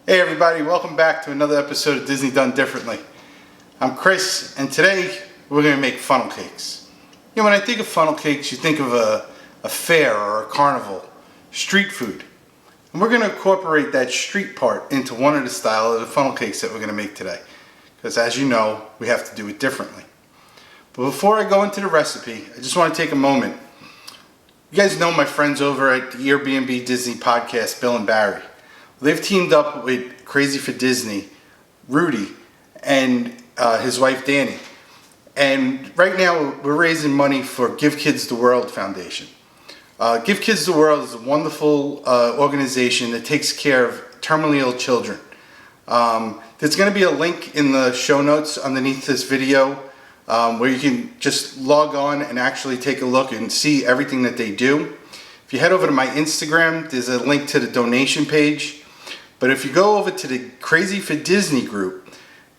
Hey everybody, welcome back to another episode of Disney Done Differently. I'm Chris, and today we're going to make funnel cakes. You know, when I think of funnel cakes, you think of a fair or a carnival, street food. And we're going to incorporate that street part into one of the style of the funnel cakes that we're going to make today. Because as you know, we have to do it differently. But before I go into the recipe, I just want to take a moment. You guys know my friends over at the Airbnb Disney podcast, Bill and Barry. They've teamed up with Crazy for Disney, Rudy, and his wife Danny. And right now we're raising money for Give Kids the World Foundation. Give Kids the World is a wonderful organization that takes care of terminally ill children. There's going to be a link in the show notes underneath this video where you can just log on and actually take a look and see everything that they do. If you head over to my Instagram, there's a link to the donation page. But if you go over to the Crazy for Disney group,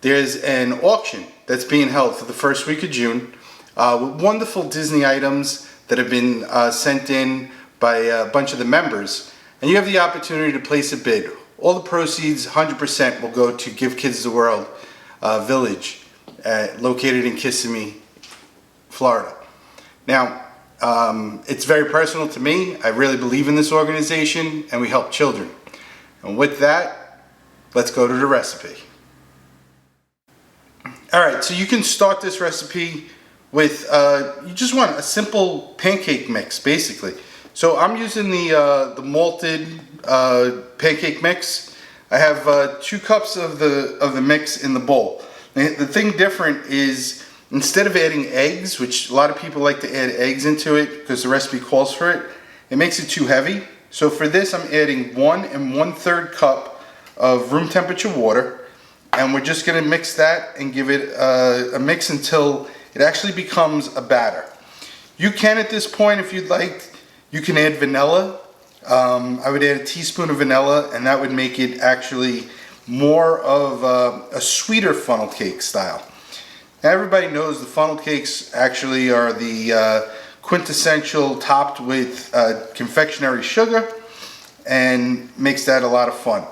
there's an auction that's being held for the first week of June with wonderful Disney items that have been sent in by a bunch of the members. And you have the opportunity to place a bid. All the proceeds, 100%, will go to Give Kids the World Village, located in Kissimmee, Florida. Now, it's very personal to me. I really believe in this organization, and we help children. And with that, let's go to the recipe. Alright, so you can start this recipe with, you just want a simple pancake mix, basically. So I'm using the malted pancake mix. I have 2 cups of the mix in the bowl. The thing different is, instead of adding eggs, which a lot of people like to add eggs into it because the recipe calls for it, it makes it too heavy. So for this, I'm adding 1 1/3 cup of room temperature water, and we're just going to mix that and give it a mix until it actually becomes a batter. You can, at this point, if you'd like, you can add vanilla. I would add a teaspoon of vanilla, and that would make it actually more of a sweeter funnel cake style. Now, everybody knows the funnel cakes actually are the quintessential, topped with confectionery sugar, and makes that a lot of fun.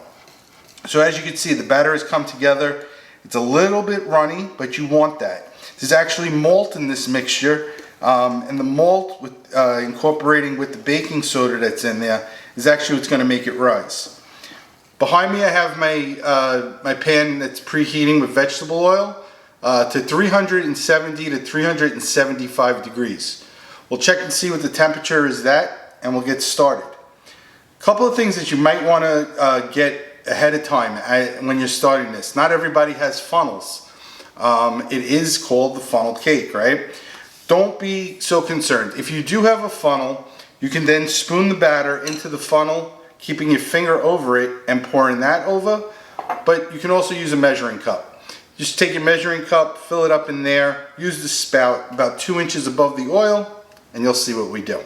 So as you can see, the batter has come together. It's a little bit runny, but you want that. There's actually malt in this mixture, and the malt, with incorporating with the baking soda that's in there, is actually what's going to make it rise. Behind me I have my pan that's preheating with vegetable oil to 370 to 375 degrees. We'll check and see what the temperature is at, and we'll get started. A couple of things that you might want to get ahead of time when you're starting this. Not everybody has funnels. It is called the funnel cake, right? Don't be so concerned. If you do have a funnel, you can then spoon the batter into the funnel, keeping your finger over it and pouring that over. But you can also use a measuring cup. Just take your measuring cup, fill it up in there, use the spout about 2 inches above the oil, and you'll see what we do.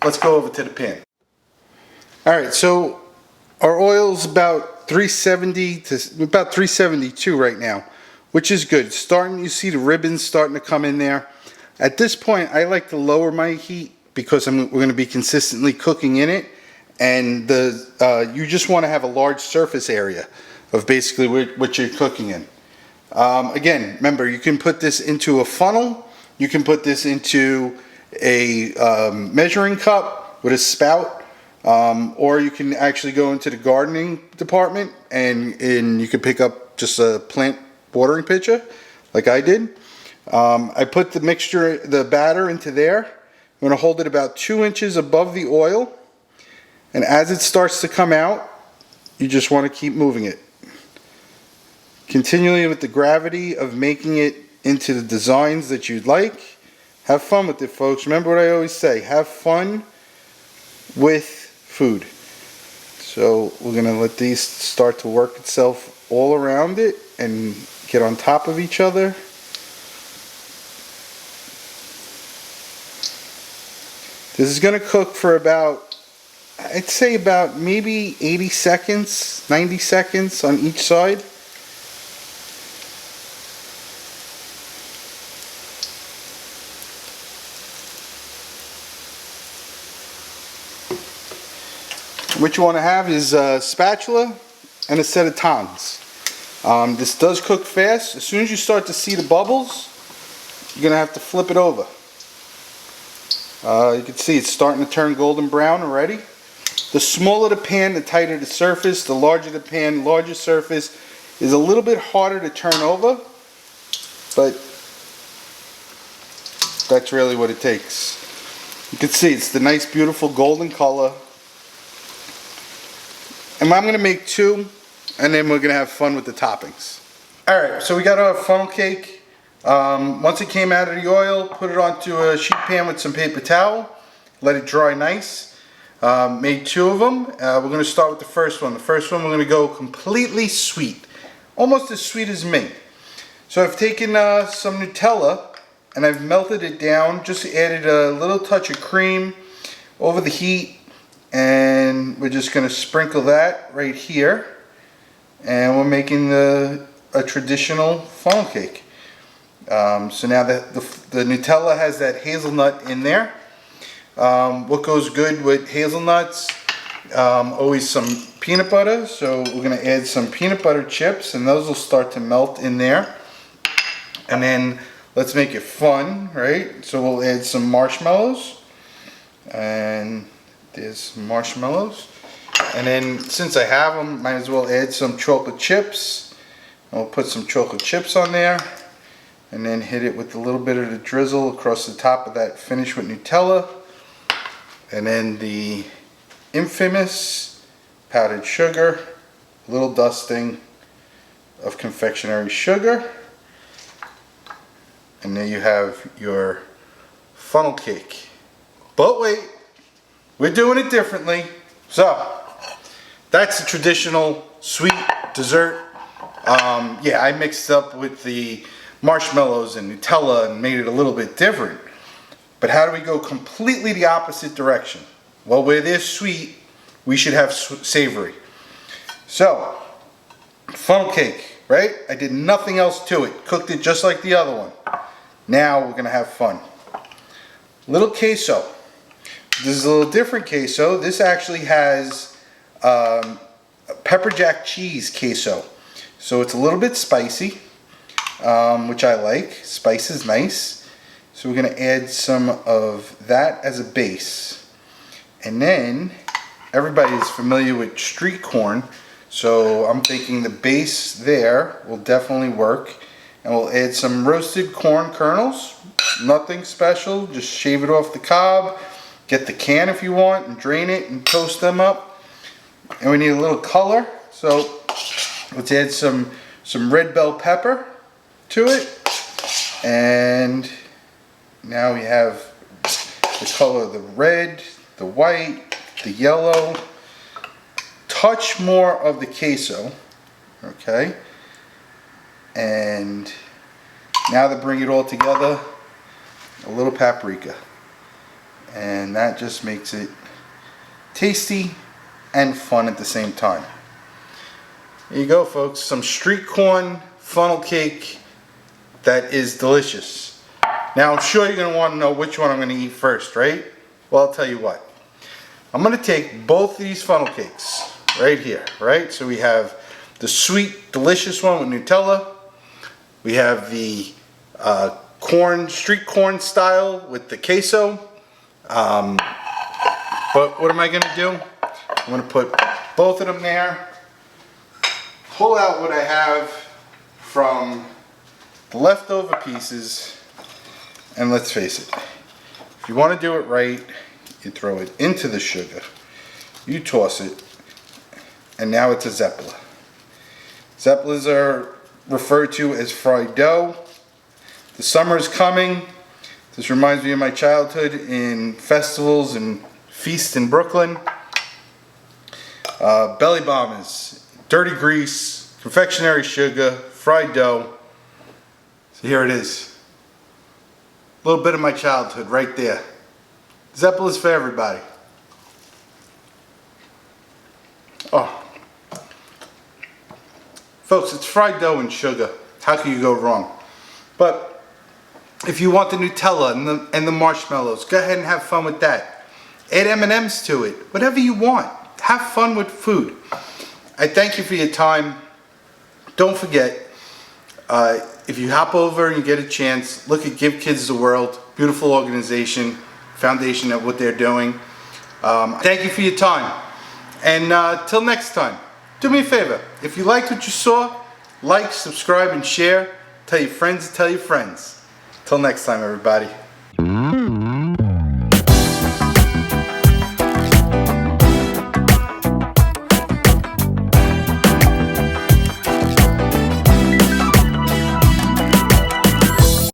Let's go over to the pan. Alright, so our oil's about 370 to about 372 right now, which is good. You see the ribbons starting to come in there. At this point, I like to lower my heat because we're going to be consistently cooking in it, and you just want to have a large surface area of basically what you're cooking in. Again, remember, you can put this into a funnel. You can put this into a measuring cup with a spout, or you can actually go into the gardening department and you can pick up just a plant watering pitcher like I did. I put the mixture, the batter, into there. I'm going to hold it about 2 inches above the oil, and as it starts to come out, you just want to keep moving it continually with the gravity of making it into the designs that you'd like. Have fun with it, folks. Remember what I always say, have fun with food. So we're going to let these start to work itself all around it and get on top of each other. This is going to cook for about, I'd say about maybe 80 seconds, 90 seconds on each side. What you want to have is a spatula and a set of tongs. This does cook fast. As soon as you start to see the bubbles, you're going to have to flip it over. You can see it's starting to turn golden brown already. The smaller the pan, the tighter the surface. The larger the pan, larger surface. Is a little bit harder to turn over, but that's really what it takes. You can see it's the nice beautiful golden color. And I'm going to make 2, and then we're going to have fun with the toppings. Alright, so we got our funnel cake. Once it came out of the oil, put it onto a sheet pan with some paper towel. Let it dry nice. Made 2 of them. We're going to start with the first one. The first one we're going to go completely sweet. Almost as sweet as me. So I've taken some Nutella and I've melted it down. Just added a little touch of cream over the heat. And we're just going to sprinkle that right here. And we're making a traditional funnel cake. So now that the Nutella has that hazelnut in there. What goes good with hazelnuts? Always some peanut butter. So we're going to add some peanut butter chips, and those will start to melt in there. And then let's make it fun, right? So we'll add some marshmallows. And there's some marshmallows. And then since I have them, might as well add some chocolate chips. I'll put some chocolate chips on there. And then hit it with a little bit of the drizzle across the top of that, finish with Nutella. And then the infamous powdered sugar, a little dusting of confectionery sugar. And there you have your funnel cake. But wait, we're doing it differently. So, that's the traditional sweet dessert. Yeah, I mixed up with the marshmallows and Nutella and made it a little bit different. But how do we go completely the opposite direction? Well, where there's sweet, we should have savory. So, funnel cake, right? I did nothing else to it. Cooked it just like the other one. Now we're going to have fun. Little queso. This is a little different queso. This actually has pepper jack cheese queso. So it's a little bit spicy, which I like. Spice is nice. So we're going to add some of that as a base. And then everybody is familiar with street corn. So I'm thinking the base there will definitely work. And we'll add some roasted corn kernels. Nothing special. Just shave it off the cob. Get the can if you want and drain it and toast them up. And we need a little color. So let's add some red bell pepper to it. And now we have the color of the red, the white, the yellow. Touch more of the queso. Okay. And now to bring it all together, a little paprika. And that just makes it tasty and fun at the same time. There you go, folks. Some street corn funnel cake that is delicious. Now, I'm sure you're going to want to know which one I'm going to eat first, right? Well, I'll tell you what. I'm going to take both these funnel cakes right here, right? So we have the sweet, delicious one with Nutella. We have the street corn style with the queso. But what am I going to do? I'm going to put both of them there. Pull out what I have from the leftover pieces. And let's face it. If you want to do it right, you throw it into the sugar. You toss it. And now it's a Zeppela. Zeppelas are referred to as fried dough. The summer is coming. This reminds me of my childhood in festivals and feasts in Brooklyn. Belly bombers, dirty grease, confectionery sugar, fried dough. So here it is. A little bit of my childhood right there. Zeppelas for everybody. Oh. Folks, it's fried dough and sugar. How can you go wrong? But if you want the Nutella and the marshmallows, go ahead and have fun with that. Add M&Ms to it. Whatever you want. Have fun with food. I thank you for your time. Don't forget, if you hop over and you get a chance, look at Give Kids the World. Beautiful organization, foundation of what they're doing. Thank you for your time. And till next time, do me a favor. If you liked what you saw, like, subscribe, and share. Tell your friends to tell your friends. Till next time, everybody.